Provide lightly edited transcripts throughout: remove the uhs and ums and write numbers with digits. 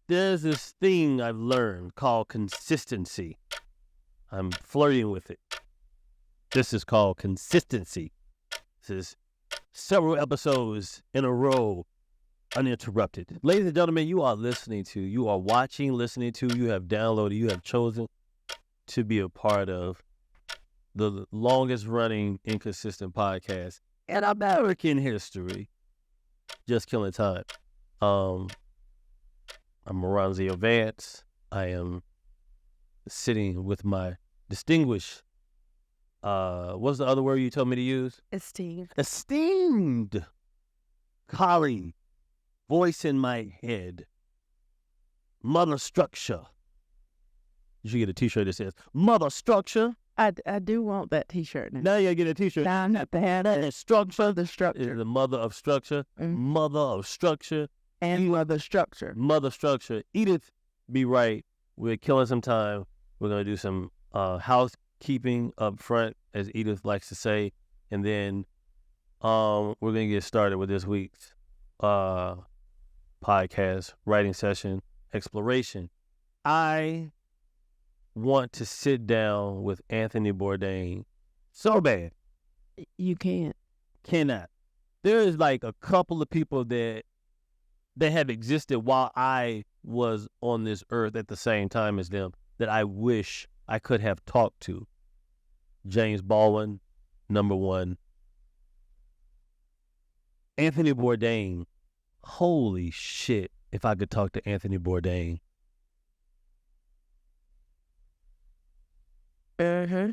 There's this thing I've learned called consistency. I'm flirting with it. This is called consistency. This is several episodes in a row, uninterrupted. Ladies and gentlemen, you are watching, listening to, you have downloaded, you have chosen to be a part of the longest running inconsistent podcast in American history. Just killing time. I'm Moranzio Vance. I am sitting with my distinguished, what's the other word you told me to use? Esteemed colleague, voice in my head, mother structure. You should get a t-shirt that says, Mother Structure. I do want that t-shirt now. Now you gotta get a t-shirt. Now I'm not the head of it. Structure. The structure. Is the mother of structure. Mm-hmm. Mother of structure. And mother structure. Mother structure. Edith, be right. We're killing some time. We're going to do some housekeeping up front, as Edith likes to say. And then we're going to get started with this week's podcast, writing session, exploration. I want to sit down with Anthony Bourdain so bad. You can't. Cannot. There is like a couple of people that have existed while I was on this earth at the same time as them that I wish I could have talked to. James Baldwin, number one. Anthony Bourdain. Holy shit, if I could talk to Anthony Bourdain. Mm-hmm.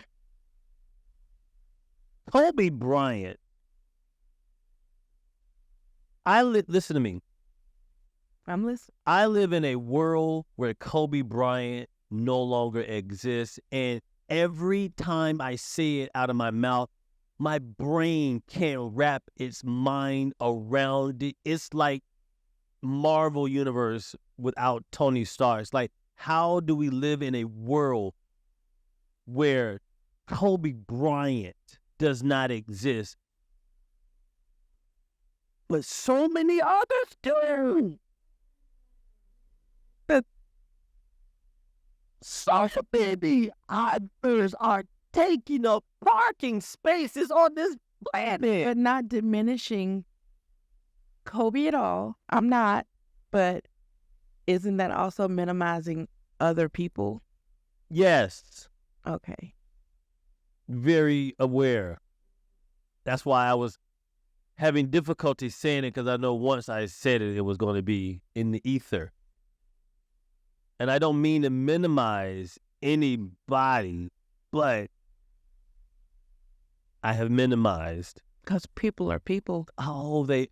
Kobe Bryant. Listen to me. I'm listening. I live in a world where Kobe Bryant no longer exists, and every time I say it out of my mouth, my brain can't wrap its mind around it. It's like Marvel Universe without Tony Stark. It's like, how do we live in a world where Kobe Bryant does not exist, but so many others do? Sasha baby, others are taking up parking spaces on this planet. But not diminishing Kobe at all. I'm not. But isn't that also minimizing other people? Yes. Okay. Very aware. That's why I was having difficulty saying it, because I know once I said it, it was going to be in the ether. And I don't mean to minimize anybody, but I have minimized. Because people are people. Oh, they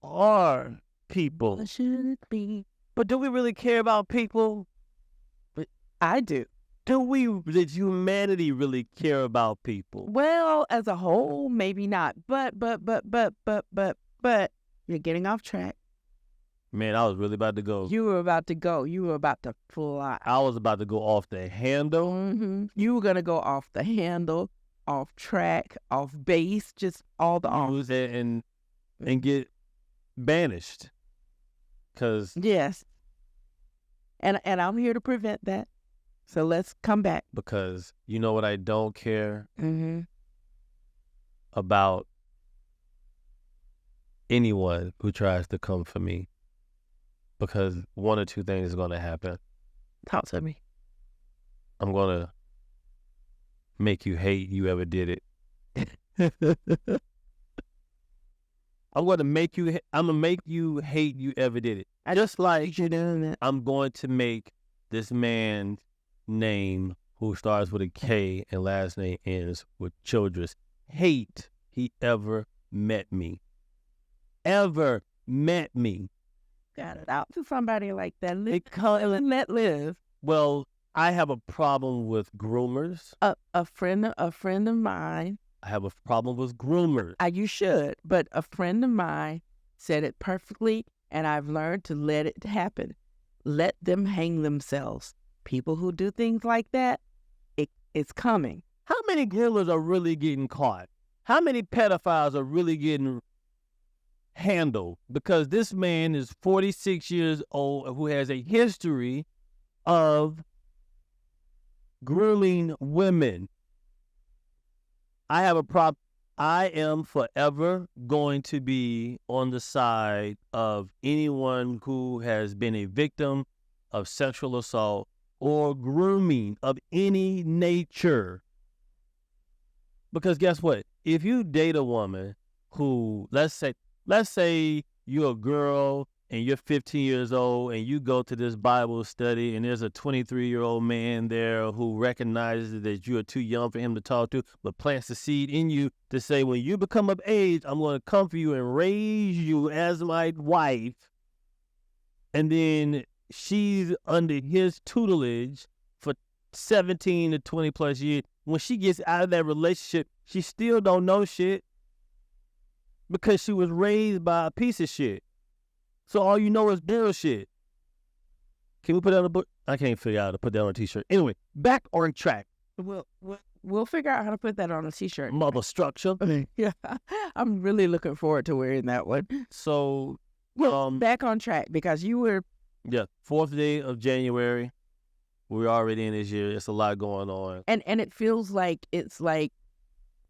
are people. What should it be? But do we really care about people? I do. Did humanity really care about people? Well, as a whole, maybe not. But you're getting off track. Man, I was really about to go. You were about to go. You were about to fly. I was about to go off the handle. Mm-hmm. You were going to go off the handle, off track, off base, just all the offs. And get banished. Yes. And I'm here to prevent that. So let's come back. Because you know what I don't care Mm-hmm. about? Anyone who tries to come for me. Because one or two things is going to happen. Talk to me. I'm going to make you hate you ever did it. I'm going to make you hate you ever did it. Just like you're doing it. I'm going to make this man's name, who starts with a K and last name ends with Childress, hate he ever met me. Ever met me. Got it out to somebody like that. Let live. Well, I have a problem with groomers. A friend of mine. I have a problem with groomers. You should, but a friend of mine said it perfectly, and I've learned to let it happen. Let them hang themselves. People who do things like that, it's coming. How many killers are really getting caught? How many pedophiles are really getting handle, because this man is 46 years old who has a history of grooming women. I am forever going to be on the side of anyone who has been a victim of sexual assault or grooming of any nature. Because guess what? If you date a woman who, let's say you're a girl and you're 15 years old and you go to this Bible study and there's a 23-year-old man there who recognizes that you are too young for him to talk to, but plants the seed in you to say, when you become of age, I'm going to come for you and raise you as my wife. And then she's under his tutelage for 17 to 20 plus years. When she gets out of that relationship, she still don't know shit because she was raised by a piece of shit. So all you know is bullshit. Can we put that on a book? I can't figure out how to put that on a t-shirt. Anyway, back on track. We'll figure out how to put that on a t-shirt. Mother structure. Yeah, I'm really looking forward to wearing that one. So, back on track, because you were... Yeah, 4th day of January. We're already in this year. It's a lot going on. And it feels like it's like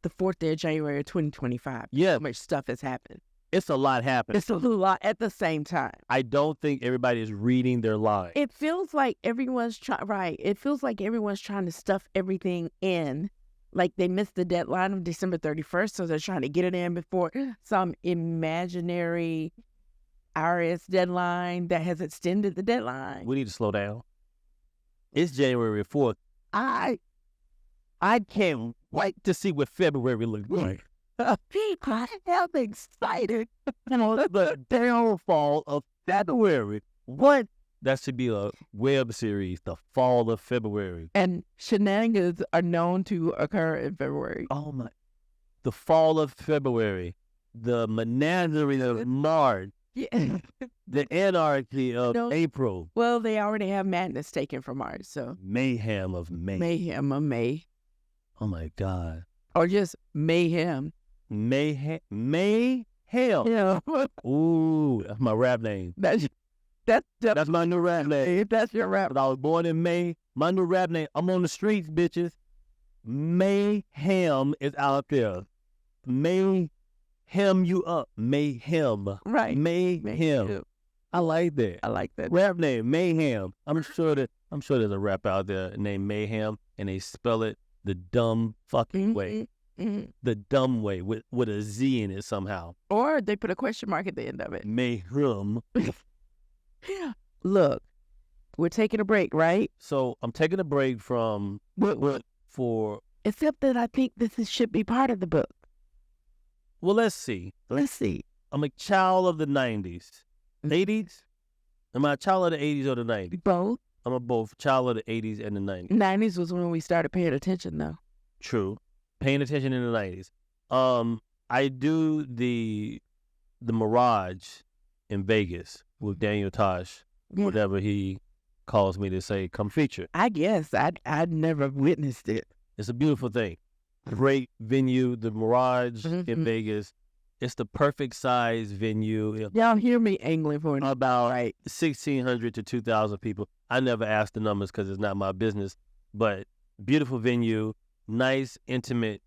the 4th day of January of 2025. Yeah. So much stuff has happened. It's a lot happening. It's a lot at the same time. I don't think everybody is reading their lines. It feels like everyone's It feels like everyone's trying to stuff everything in. Like they missed the deadline of December 31st, so they're trying to get it in before some imaginary IRS deadline that has extended the deadline. We need to slow down. It's January 4th. I can't wait to see what February looks like. I am excited. The downfall of February. What? That should be a web series, The Fall of February. And shenanigans are known to occur in February. Oh my. The Fall of February. The menagerie of March. Yeah. The anarchy of April. Well, they already have madness taken from March, so. Mayhem of May. Mayhem of May. Oh my God. Or just mayhem. Mayhem. Yeah. Ooh, that's my rap name. That's my new rap name. That's your rap. But I was born in May. My new rap name. I'm on the streets, bitches. Mayhem is out there. Mayhem you up. Mayhem. Right. Mayhem. I like that. I like that. Rap name, Mayhem. I'm sure there's a rap out there named Mayhem, and they spell it the dumb fucking way. Mm-hmm. The dumb way with a Z in it somehow. Or they put a question mark at the end of it. Mayhem. Look, we're taking a break, right? So I'm taking a break from for. Except that I think should be part of the book. Well, let's see. I'm a child of the 90s. 80s? Am I a child of the 80s or the 90s? Both. I'm a both child of the 80s and the 90s. 90s was when we started paying attention, though. True. Paying attention in the 90s. I do the Mirage in Vegas with Daniel Tosh, whatever he calls me to say, come feature. I guess. I'd never witnessed it. It's a beautiful thing. Great venue, the Mirage in Vegas. It's the perfect size venue. Y'all hear me angling for about 1,600 to 2,000 people. I never asked the numbers because it's not my business, but beautiful venue, nice, intimate.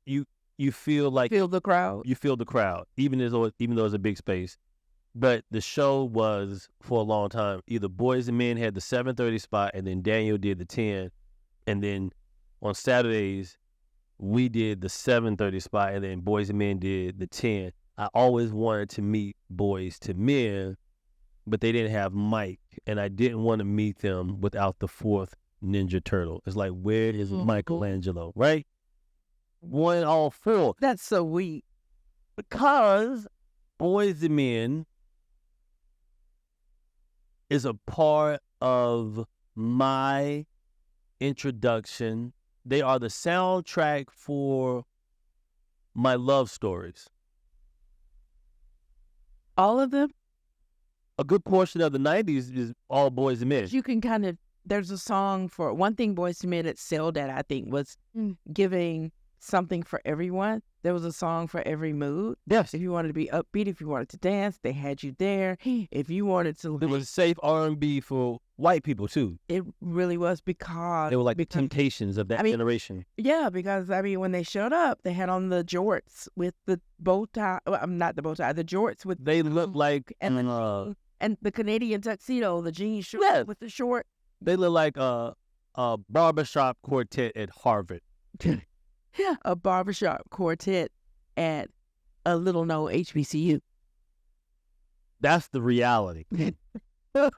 You feel like the crowd. You feel the crowd, even though it's a big space. But the show was for a long time. Either Boyz II Men had the 7:30 spot, and then Daniel did the 10, and then on Saturdays we did the 7:30 spot, and then Boyz II Men did the 10. I always wanted to meet Boyz II Men, but they didn't have Mike, and I didn't want to meet them without the 4th Ninja Turtle. It's like, where is Michelangelo, right? One all 4. That's so weak. Because Boyz II Men is a part of my introduction. They are the soundtrack for my love stories. All of them? A good portion of the 90s is all Boyz II Men. You can there's a song for one thing Boyz II Men excelled at, I think, was giving something for everyone. There was a song for every mood. Yes. If you wanted to be upbeat, if you wanted to dance, they had you there. If you wanted to, It was safe R&B for white people too. it really was because They were like the Temptations of that generation. Yeah, because when they showed up, they had on the jorts with the bow tie. Well, not the bow tie, the jorts with. They looked like and the Canadian tuxedo, the jean shorts with the short. They look like a barbershop quartet at Harvard. A barbershop quartet at a little known HBCU. That's the reality. Well,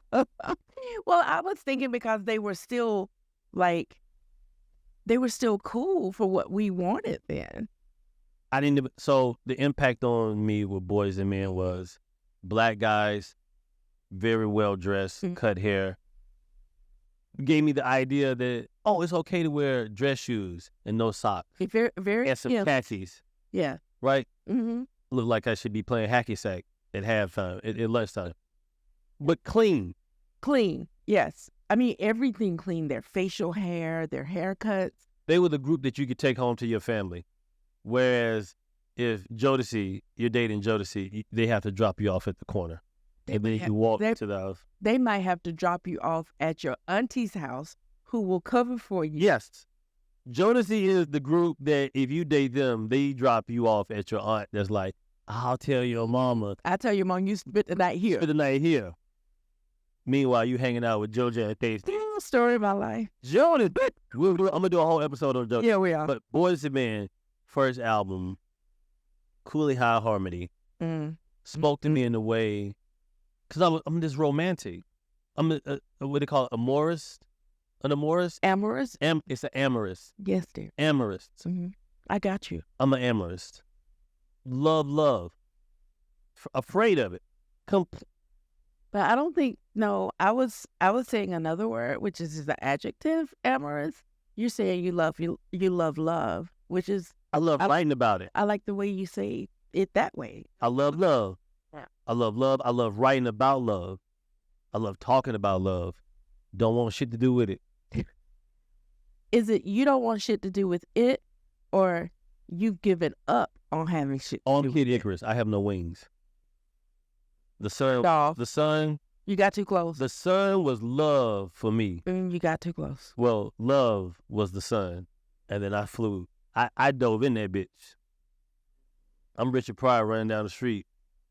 I was thinking because they were still cool for what we wanted then. So the impact on me with Boyz II Men was black guys, very well dressed, cut hair. Gave me the idea that, it's okay to wear dress shoes and no socks. Very, very, and some khakis. Yeah. Right? Mm-hmm. Look like I should be playing hacky sack at halftime, at lunchtime. But clean. Clean, yes. Everything clean. Their facial hair, their haircuts. They were the group that you could take home to your family. Whereas if you're dating Jodeci, they have to drop you off at the corner. And then you walk to the house. They might have to drop you off at your auntie's house, who will cover for you. Yes. Jodeci is the group that if you date them, they drop you off at your aunt that's like, I'll tell your mama. I'll tell your mom you spent the night here. Meanwhile, you hanging out with JoJo and Thais. Story of my life. I'm going to do a whole episode on JoJo. Yeah, we are. But Boyz II Men, first album, Cooley High Harmony, spoke to me in a way, because I'm this romantic. I'm what do they call it? Amorous? An amorous? Amorous? It's an amorous. Yes, dear. Amorous. Mm-hmm. I got you. I'm an amorous. Love. Afraid of it. But I don't think, no, I was saying another word, which is the adjective amorous. You're saying you love love, which is. I love writing about it. I like the way you say it that way. I love love. Yeah. I love love. I love writing about love. I love talking about love. Don't want shit to do with it. Is it you don't want shit to do with it, or you've given up on having shit to do Kid with Icarus, I have no wings. The sun. You got too close. The sun was love for me. You got too close. Well, love was the sun, and then I flew. I dove in that bitch. I'm Richard Pryor running down the street,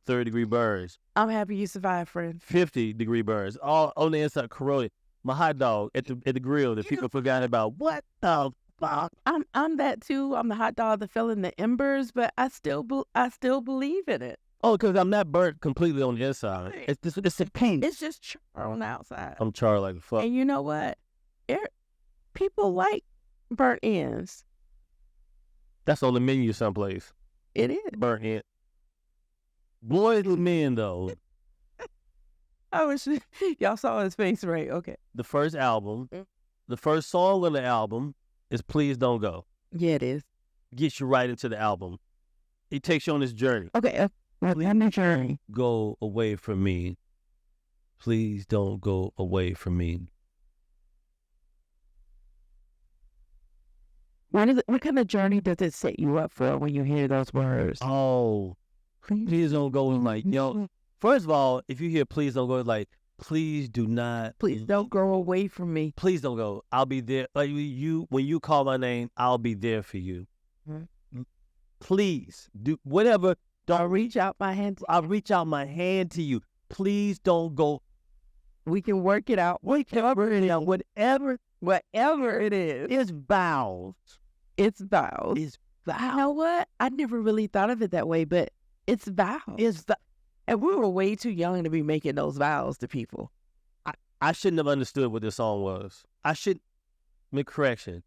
30-degree burns. I'm happy you survived, friend. 50-degree burns, all on the inside, corroded. My hot dog at the grill that people forgot about. What the fuck? I'm that too. I'm the hot dog that fell in the embers, but I still believe in it. Oh, because I'm not burnt completely on the inside. It's a paint. It's just char on the outside. I'm charred like a fuck. And you know what? People like burnt ends. That's on the menu someplace. It is. Burnt end. Boyz II Men, though. I wish y'all saw his face, right? Okay. The first album, the first song on the album is Please Don't Go. Yeah, it is. Gets you right into the album. It takes you on this journey. Okay. On the journey. Go away from me. Please don't go away from me. What kind of journey does it set you up for when you hear those words? Oh, please don't go. Like, first of all, if you hear please don't go, like, please do not. Please don't go away from me. Please don't go. I'll be there. Like, when you call my name, I'll be there for you. Mm-hmm. Please do whatever. I'll reach out my hand. I'll reach out my hand to you. Please don't go. We can work it out. Whatever it is. Whatever it is. It's vows. It's vows. It's vows. You know what? I never really thought of it that way, but it's vows. And we were way too young to be making those vows to people. I shouldn't have understood what this song was. Correction.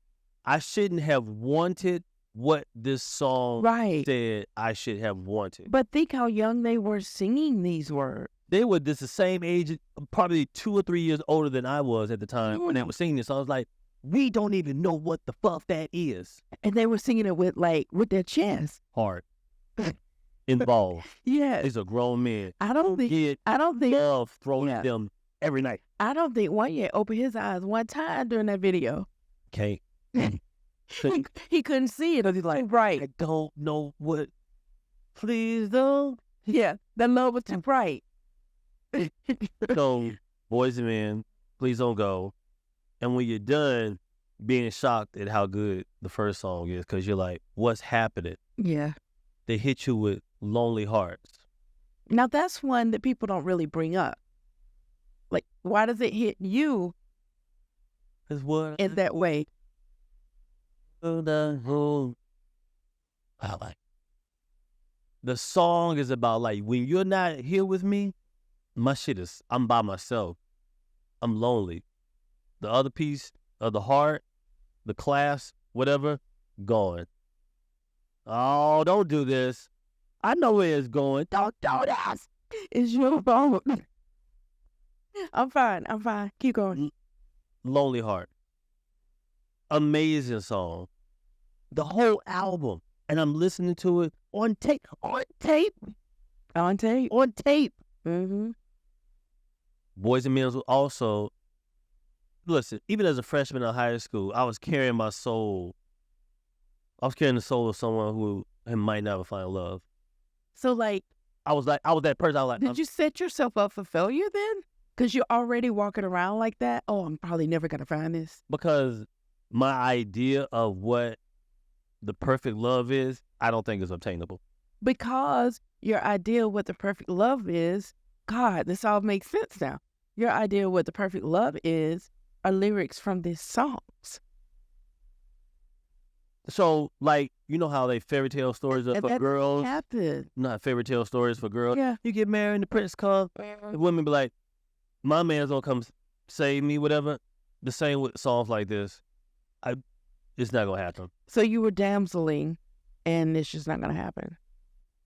I shouldn't have wanted what this song said I should have wanted. But think how young they were singing these words. They were the same age, probably 2 or 3 years older than I was at the time when they were singing this. So I was like, we don't even know what the fuck that is. And they were singing it with their chest. Hard. Involved. Yeah. These are grown men. I don't think love thrown at them every night. I don't think one yet opened his eyes one time during that video. Can't. He couldn't see it. He's like, right. I don't know what. Please don't. Yeah, that love was too bright. So, Boys and Men, Please Don't Go. And when you're done, being shocked at how good the first song is, because you're like, what's happening? Yeah. They hit you with Lonely Hearts. Now, that's one that people don't really bring up. Like, why does it hit you Is what in that way? I like. The song is about like, when you're not here with me, my shit is, I'm by myself. I'm lonely. The other piece of the heart, the class, whatever, gone. Oh, don't do this. I know where it's going. Don't ask. It's your fault. I'm fine. Keep going. Lonely Heart. Amazing song. The whole album. And I'm listening to it on tape. Mm-hmm. Boys and Men was also, listen, even as a freshman in high school, I was carrying my soul. I was carrying the soul of someone who might never find love. So, like, I was that person. I was like, did you set yourself up for failure then? Because you're already walking around like that? Oh, I'm probably never going to find this. Because my idea of what the perfect love is, I don't think is obtainable. Because your idea of what the perfect love is, God, this all makes sense now. Your idea of what the perfect love is are lyrics from these songs. So, like, you know how they fairy tale stories are for girls? Happened. Not fairy tale stories for girls. Yeah. You get married and the prince comes. The women be like, my man's gonna come save me, whatever. The same with songs like this. It's not gonna happen. So you were damseling, and it's just not gonna happen.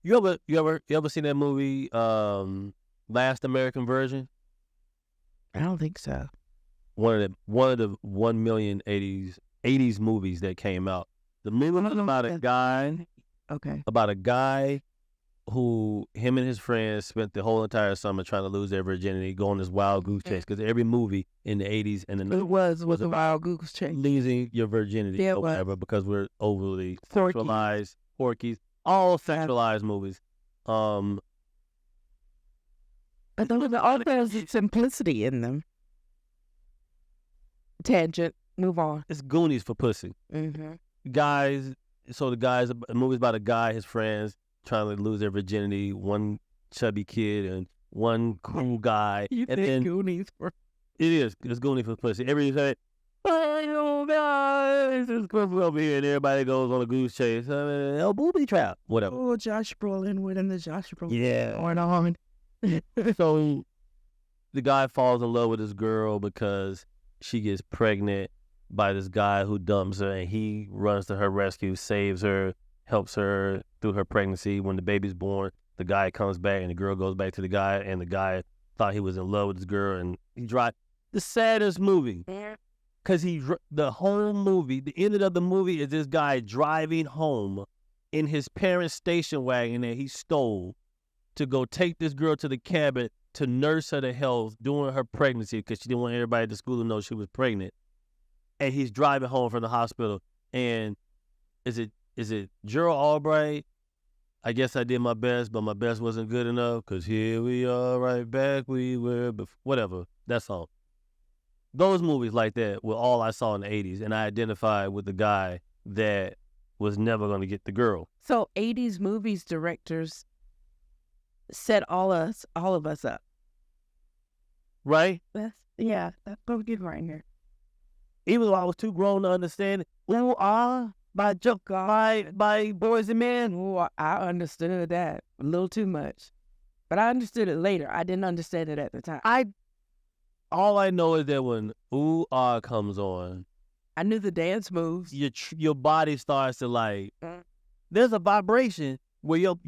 You ever seen that movie, Last American Virgin? I don't think so. One of the 1 million 80s movies that came out. The movie was about a guy. Okay. About a guy who him and his friends spent the whole entire summer trying to lose their virginity, go on this wild goose chase. Because every movie in the 80s and the 90s was a wild goose chase. Losing your virginity, Yeah, or whatever, because we're overly sexualized, Porky's, all sexualized movies. But there's simplicity in them. Tangent. Move on. It's Goonies for pussy. Mm-hmm. The movie's about a guy, his friends, trying to lose their virginity, one chubby kid and one cool guy. You and think then Goonies for... It is. It's Goonies for pussy. Everybody said, it's just over here, and everybody goes on a goose chase. Booby trap. Whatever. Oh, Josh Brolin winning the Josh Brolin. Yeah. Going on. So the guy falls in love with this girl because she gets pregnant by this guy who dumps her, and he runs to her rescue, saves her, helps her through her pregnancy. When the baby's born, the guy comes back, and the girl goes back to the guy, and the guy thought he was in love with this girl, and he drive the saddest movie. Because the whole movie, the end of the movie is this guy driving home in his parents' station wagon that he stole to go take this girl to the cabin to nurse her to health during her pregnancy, because she didn't want everybody at the school to know she was pregnant. And he's driving home from the hospital. And is it Gerald Albright? I guess I did my best, but my best wasn't good enough, because here we are right back we were before. Whatever, that song. Those movies like that were all I saw in the 80s, and I identified with the guy that was never going to get the girl. So 80s movies directors set all of us up. Right? That's what we get right here. Even though I was too grown to understand it. Ooh, by Boyz II Men. Ooh, I understood that a little too much. But I understood it later. I didn't understand it at the time. All I know is that when Ooh Ah comes on, I knew the dance moves. Your body starts to like, there's a vibration where your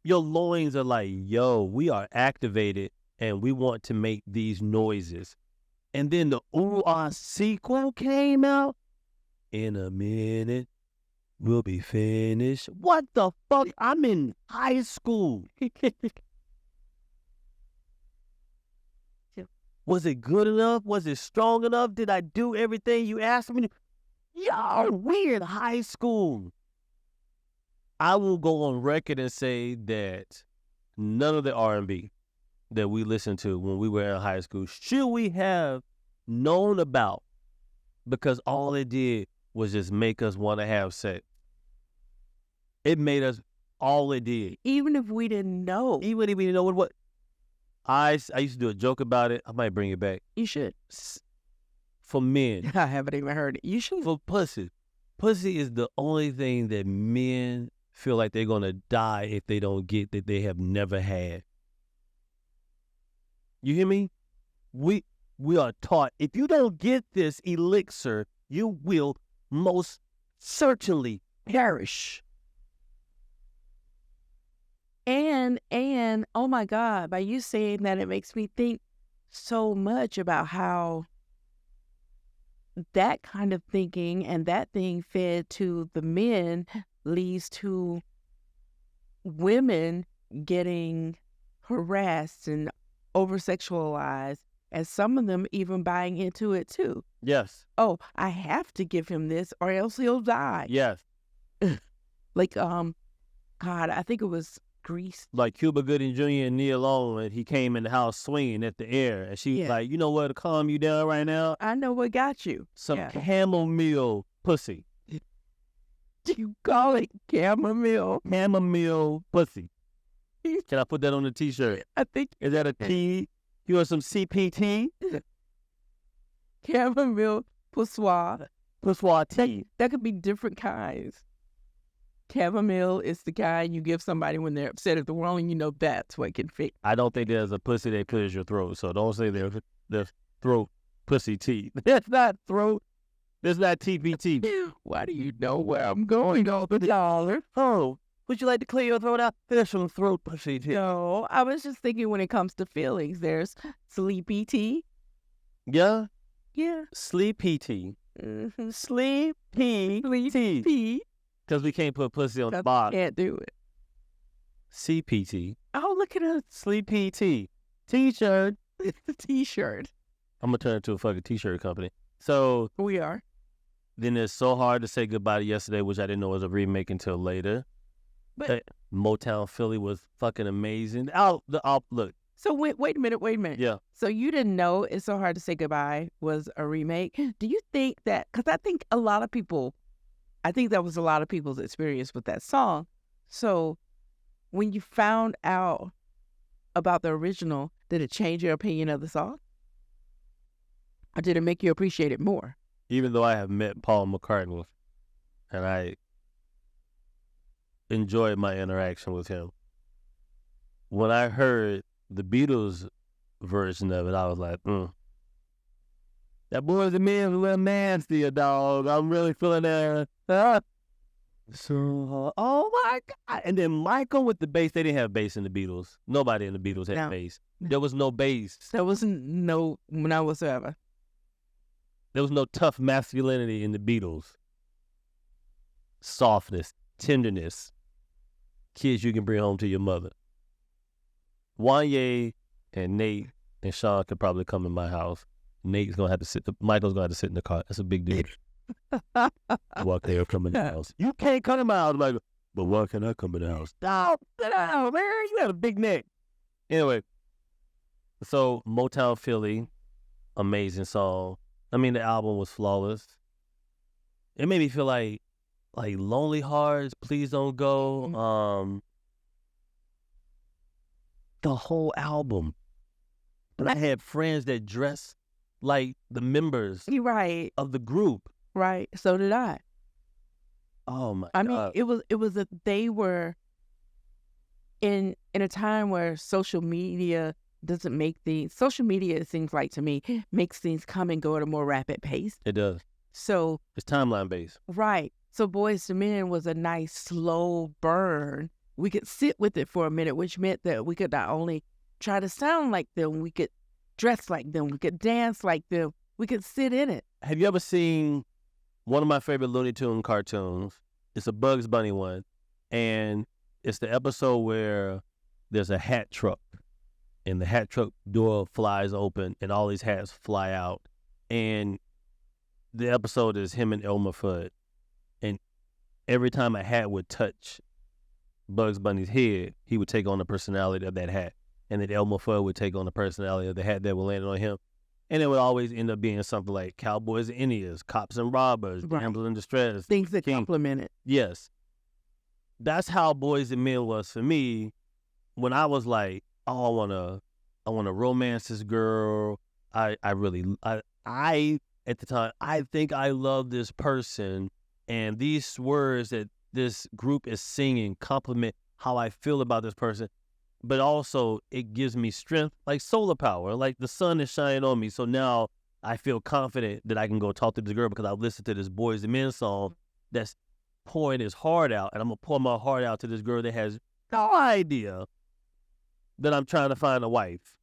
loins are like, yo, we are activated and we want to make these noises. And then the Ooh Ah sequel came out. In a minute, we'll be finished. What the fuck? I'm in high school. Was it good enough? Was it strong enough? Did I do everything you asked me to? Y'all weird. High school. I will go on record and say that none of the R&B that we listened to when we were in high school should we have known about, because all it did was just make us want to have sex. It made us, all it did. Even if we didn't know. Even if we didn't know what. I used to do a joke about it. I might bring it back. You should. For men. I haven't even heard it. You should. For pussy. Pussy is the only thing that men feel like they're going to die if they don't get, that they have never had. You hear me? We are taught, if you don't get this elixir, you will most certainly perish. And oh my God, by you saying that, it makes me think so much about how that kind of thinking and that thing fed to the men leads to women getting harassed and over-sexualized, and some of them even buying into it too. Yes. Oh, I have to give him this or else he'll die. Yes. Like, God, I think it was Grease. Like Cuba Gooding Jr. and Nia Long, and he came in the house swinging at the air, and she's like, you know what, to calm you down right now? I know what got you. Some chamomile pussy. You call it chamomile? Chamomile pussy. Can I put that on the t-shirt? I think. Is that a T? You want some CPT? Chamomile poussoir. Poussoir tea. That could be different kinds. Chamomile is the kind you give somebody when they're upset at the world, and you know that's what can fix. I don't think there's a pussy that clears your throat, so don't say there's throat pussy tea. That's not throat. That's not TPT. Why do you know where I'm going all the time? Oh, would you like to clear your throat out? There's some throat pussy tea. No, I was just thinking when it comes to feelings, there's sleepy tea. Yeah? Yeah. Sleepy tea. Mm-hmm. Sleepy tea. Because we can't put pussy on the box. Can't do it. CPT. Oh, look at us. Sleepy tea. T-shirt. It's the T-shirt. I'm going to turn into a fucking T-shirt company. So. We are. Then it's So Hard to Say Goodbye to Yesterday, which I didn't know was a remake until later. But Motown Philly was fucking amazing. Look. So wait a minute. Yeah. So you didn't know It's So Hard to Say Goodbye was a remake? Do you think that, because I think that was a lot of people's experience with that song. So when you found out about the original, did it change your opinion of the song? Or did it make you appreciate it more? Even though I have met Paul McCartney and I enjoyed my interaction with him, when I heard the Beatles version of it, I was like, that Boyz II Men a little nasty, dog. I'm really feeling that. So, oh my God. And then Michael with the bass. They didn't have bass in the Beatles. Nobody in the Beatles had bass. There was no bass. There wasn't none whatsoever. There was no tough masculinity in the Beatles. Softness, tenderness. Kids you can bring home to your mother. Wanye and Nate and Sean could probably come in my house. Michael's gonna have to sit in the car. That's a big deal. Walk there, come in the house. You can't come in my house, Michael. But why can I come in the house? Stop, sit down, man. You got a big neck. Anyway, so Motown Philly, amazing song. I mean, the album was flawless. It made me feel like Lonely Hearts, Please Don't Go. The whole album. But I had friends that dressed like the members of the group. Right. So did I. Oh my God. I mean, it was that they were in a time where social media doesn't make things. Social media, it seems like to me, makes things come and go at a more rapid pace. It does. So it's timeline based. Right. So Boyz II Men was a nice slow burn. We could sit with it for a minute, which meant that we could not only try to sound like them, we could dress like them, we could dance like them, we could sit in it. Have you ever seen one of my favorite Looney Tune cartoons? It's a Bugs Bunny one, and it's the episode where there's a hat truck, and the hat truck door flies open, and all these hats fly out, and the episode is him and Elmer Fudd. And every time a hat would touch Bugs Bunny's head, he would take on the personality of that hat. And then Elmer Fudd would take on the personality of the hat that would land on him. And it would always end up being something like Cowboys and Indians, Cops and Robbers, Right. Gamblers in Distress. Things that King. complement it. Yes. That's how Boyz II Men was for me when I was like, oh, I wanna romance this girl. I at the time, I think I love this person, and these words that this group is singing compliment how I feel about this person, but also it gives me strength, like solar power, like the sun is shining on me. So now I feel confident that I can go talk to this girl because I've listened to this Boyz II Men song that's pouring his heart out, and I'm gonna pour my heart out to this girl that has no idea that I'm trying to find a wife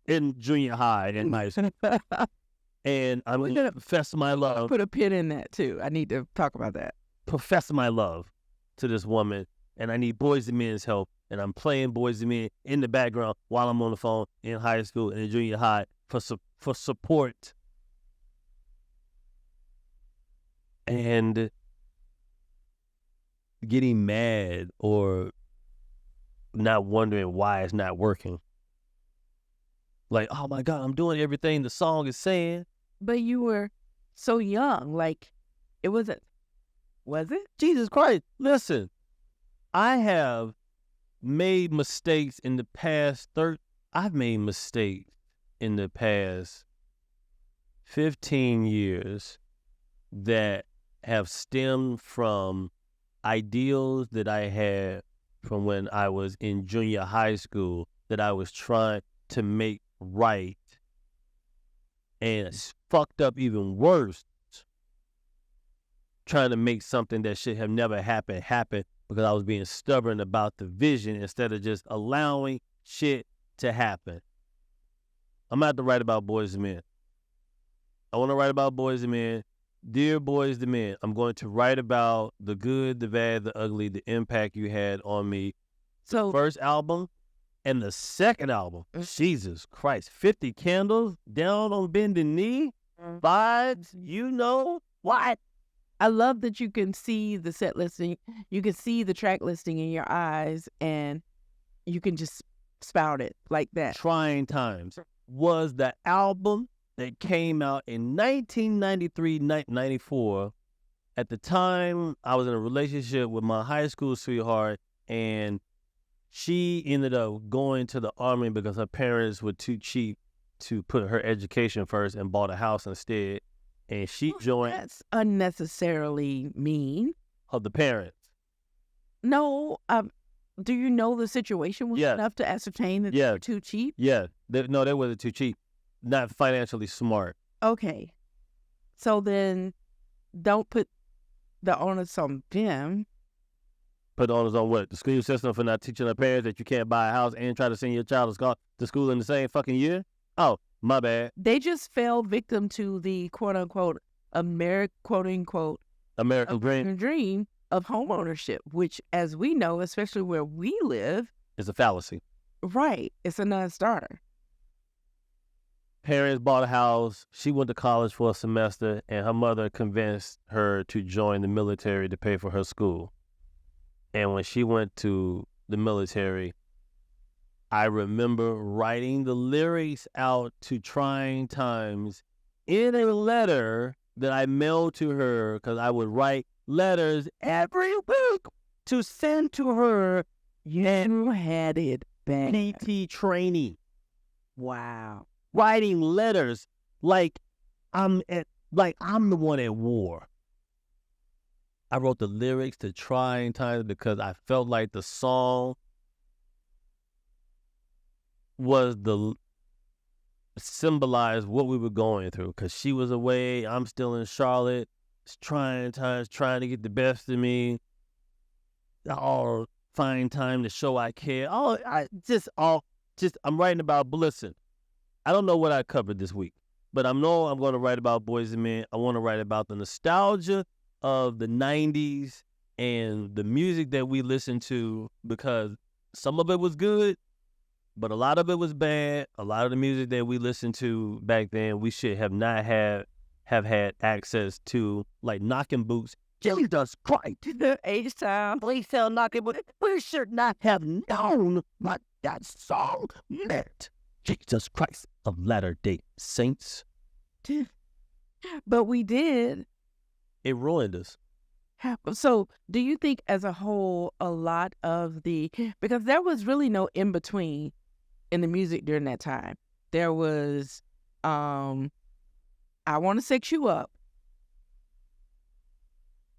in junior high and high school. And I'm going to profess my love. Put a pin in that too. I need to talk about that. Profess my love to this woman, and I need Boyz II Men's help. And I'm playing Boyz II Men in the background while I'm on the phone in high school and in junior high for support. And getting mad or not wondering why it's not working. Like, oh my God, I'm doing everything the song is saying. But you were so young, like it wasn't. Was it? Jesus Christ. Listen, I have made mistakes in the past. I've made mistakes in the past 15 years that have stemmed from ideals that I had from when I was in junior high school that I was trying to make right, and it's fucked up even worse trying to make something that should have never happened happen because I was being stubborn about the vision instead of just allowing shit to happen. I'm about to write about Boyz II Men. I want to write about Boyz II Men. Dear Boyz II Men, I'm going to write about the good, the bad, the ugly, the impact you had on me. So First album and the second album, Jesus Christ, 50 Candles, Down on Bended Knee, Vibes, you know what? I love that you can see the set listing, you can see the track listing in your eyes, and you can just spout it like that. Trying Times was the album that came out in 1993, 94. At the time, I was in a relationship with my high school sweetheart, and she ended up going to the Army because her parents were too cheap to put her education first and bought a house instead. And she joined... That's unnecessarily mean. Of the parents. No, do you know the situation was enough to ascertain that they were too cheap? Yeah. They wasn't too cheap. Not financially smart. Okay. So then don't put the onus on them. Put the onus on what? The school system for not teaching their parents that you can't buy a house and try to send your child to school in the same fucking year? Oh, my bad. They just fell victim to the quote-unquote American dream of homeownership, which, as we know, especially where we live, is a fallacy. Right. It's a non-starter. Parents bought a house. She went to college for a semester, and her mother convinced her to join the military to pay for her school. And when she went to the military, I remember writing the lyrics out to Trying Times in a letter that I mailed to her, because I would write letters every week to send to her. You had it bad. PT training. Wow. Writing letters like I'm the one at war. I wrote the lyrics to Trying Times because I felt like the song was symbolized what we were going through, because she was away, I'm still in Charlotte. It's trying times, trying to get the best of me. All find time to show I care. I'm writing about Blissing. I don't know what I covered this week, but I know I'm going to write about Boyz II Men. I want to write about the nostalgia of the 90s and the music that we listened to, because some of it was good, but a lot of it was bad. A lot of the music that we listened to back then, we should have not had have had access to, like Knocking Boots. Jesus Christ, H-Town. please tell Knocking Boots, we should not have known what that song meant. Jesus Christ of Latter-day Saints. But we did. It ruined us. So do you think as a whole, a lot of because there was really no in-between in the music during that time. There was, I Want to Sex You Up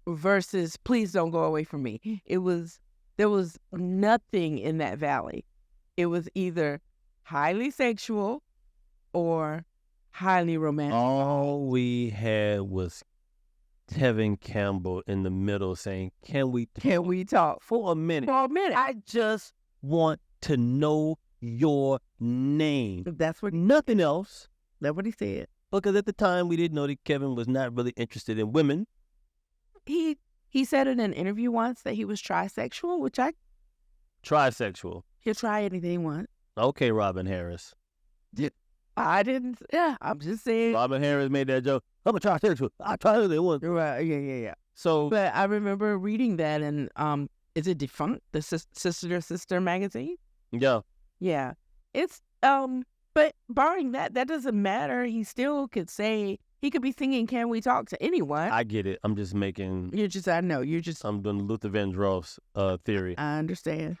versus Please Don't Go Away From Me. There was nothing in that valley. It was either highly sexual or highly romantic. All we had was Tevin Campbell in the middle saying, can we talk for a minute? for a minute? I just want to know your name. That's what Nothing else. That's what he said. Because at the time, we didn't know that Kevin was not really interested in women. He said in an interview once that he was trisexual, which Trisexual. he'll try anything he wants. Okay, Robin Harris. I didn't. Yeah, I'm just saying. Robin Harris made that joke. I'm a trisexual. I try anything once. Right? Yeah. So, But I remember reading that in is it Defunct, the Sister magazine? yeah. Yeah, it's But barring that doesn't matter. He still could say he could be singing "Can We Talk" to anyone. I get it. I'm just making. I know you're just. I'm doing Luther Vandross theory. I understand.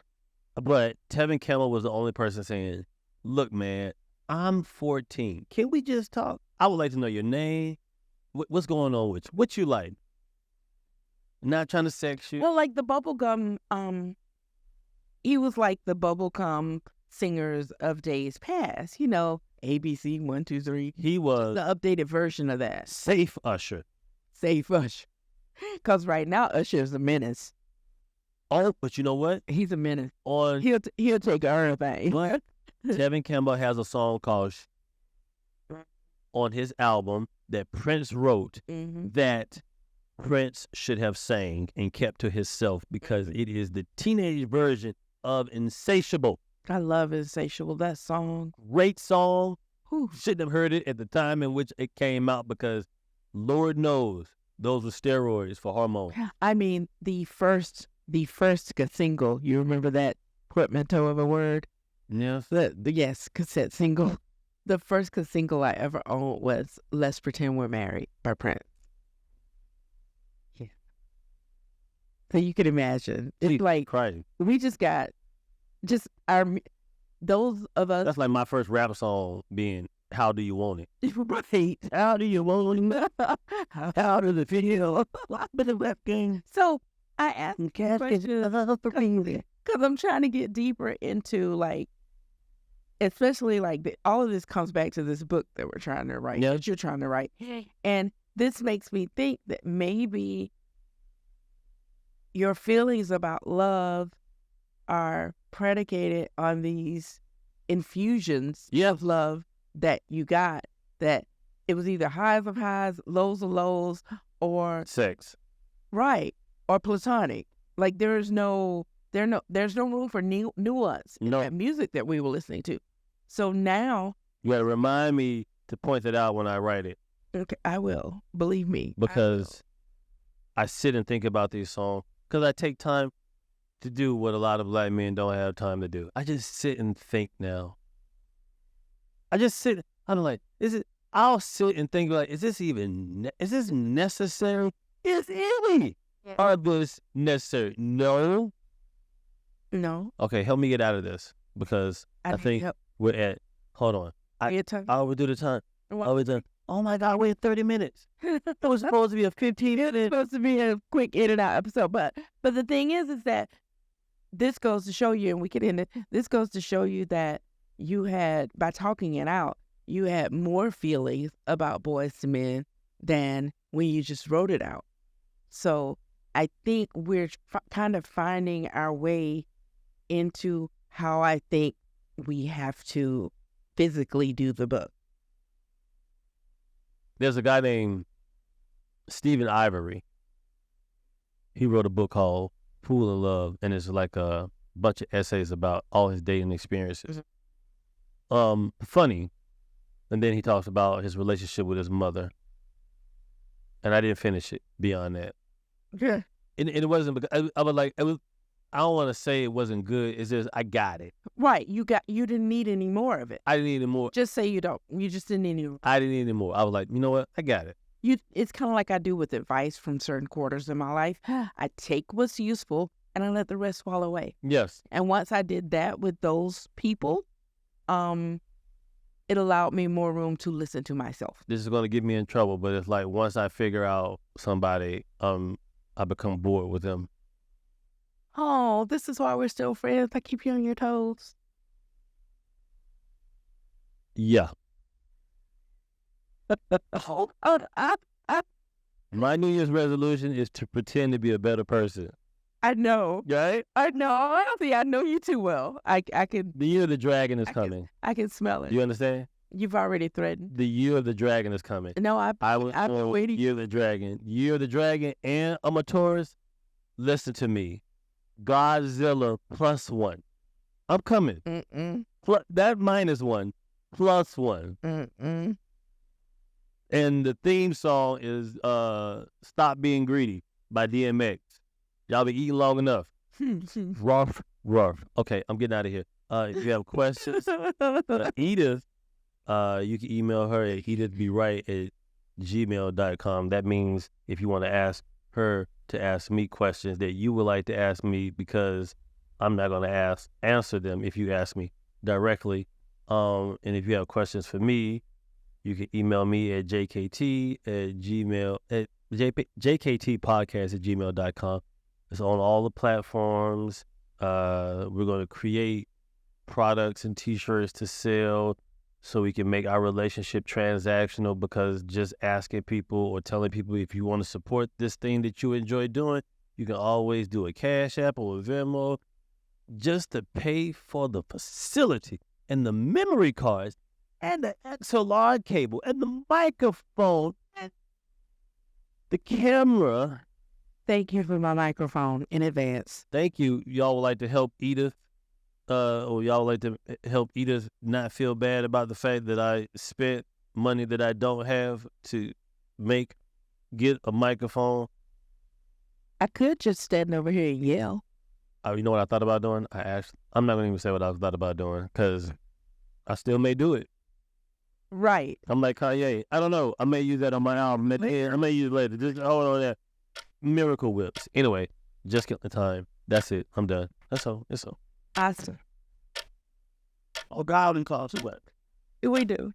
But Tevin Campbell was the only person saying, look, man, I'm 14. Can we just talk? I would like to know your name. What's going on with you? What you like? Not trying to sex you. Well, like the bubblegum, he was like the bubblegum singers of days past. You know, ABC 1, 2, 3. He was The updated version of that. Safe Usher. Safe Usher. Because right now Usher's a menace. Oh, but you know what? He's a menace. On He'll take everything. what? Tevin Campbell has a song called on his album that Prince wrote Mm-hmm. that Prince should have sang and kept to himself because it is the teenage version of Insatiable. I love Insatiable, that song. Great song. Whew. Shouldn't have heard it at the time in which it came out because Lord knows those were steroids for hormones. I mean, the first single, you remember that portmanteau of a word? Yes. Yes, cassette single. The first single I ever owned was "Let's Pretend We're Married" by Prince. Yeah. So you can imagine. It's like Crazy. we just got those of us. That's like my first rap song being "How Do You Want It?" Right. How do you want it? How does it feel? But the rap game. So I asked questions because I'm trying to get deeper into like, especially like all of this comes back to this book that we're trying to write, that you're trying to write. And this makes me think that maybe your feelings about love are predicated on these infusions of love that you got, that it was either highs of highs, lows of lows, or sex. Right. Or platonic. Like there's no room for nuance in that music that we were listening to. So now you gotta remind me to point that out when I write it. Okay, I will. Believe me. Because I sit and think about these songs. Because I take time to do what a lot of black men don't have time to do. I just sit and think now. I'm like, I'll sit and think like, is this necessary? Is it? Are this necessary? No. Okay, help me get out of this because I think we're at, hold on. I overdo the time. Oh my God, we're at 30 minutes. It was supposed to be a 15 minutes. It's supposed to be a quick in and out episode. But the thing is that this goes to show you, and we could end it, this goes to show you that you had, by talking it out, you had more feelings about Boyz II Men than when you just wrote it out. So I think we're kind of finding our way into how I think we have to physically do the book. There's a guy named Stephen Ivory. He wrote a book called Fool in Love, and it's like a bunch of essays about all his dating experiences. Funny. And then he talks about his relationship with his mother. and I didn't finish it beyond that. Yeah. And it wasn't because I was like, it was. I don't want to say it wasn't good. It's just I got it. Right. You didn't need any more of it. I didn't need any more. Just say you don't. You just didn't need any. I didn't need any more. I was like, you know what? I got it. It's kind of like I do with advice from certain quarters in my life. I take what's useful and I let the rest fall away. Yes. And once I did that with those people, it allowed me more room to listen to myself. This is going to get me in trouble, but it's like once I figure out somebody, I become bored with them. Oh, this is why we're still friends. I keep you on your toes. Yeah. Oh, My New Year's resolution is to pretend to be a better person. I know. Right? I know. I don't think I know you too well. I can. The year of the dragon is coming. I can smell it. You understand? You've already threatened. The year of the dragon is coming. No, I'm waiting. Year of the dragon. Year of the dragon and I'm a Taurus. Listen to me. Godzilla +1. I'm coming. That -1 +1. And the theme song is Stop Being Greedy by DMX. Y'all been eating long enough. Ruff. Okay, I'm getting out of here. If you have questions, Edith, you can email her at edithberight@gmail.com. That means if you want to ask her to ask me questions that you would like to ask me, because I'm not going to answer them if you ask me directly. And if you have questions for me, you can email me at jktpodcast@gmail.com. It's on all the platforms. We're going to create products and t-shirts to sell so we can make our relationship transactional, because just asking people or telling people if you want to support this thing that you enjoy doing, you can always do a Cash App or a Venmo just to pay for the facility and the memory cards and the XLR cable and the microphone and the camera. Thank you for my microphone in advance. Thank you. Y'all would like to help Edith, or y'all would like to help Edith not feel bad about the fact that I spent money that I don't have to get a microphone. I could just stand over here and yell. You know what I thought about doing? I'm not going to even say what I thought about doing, because I still may do it. Right. I'm like Kanye. I don't know. I may use that on my album. I may use it later. Just hold on there. Miracle Whips. Anyway, just get the time. That's it. I'm done. That's all. That's all. Awesome. Oh, God, calls it what? We do.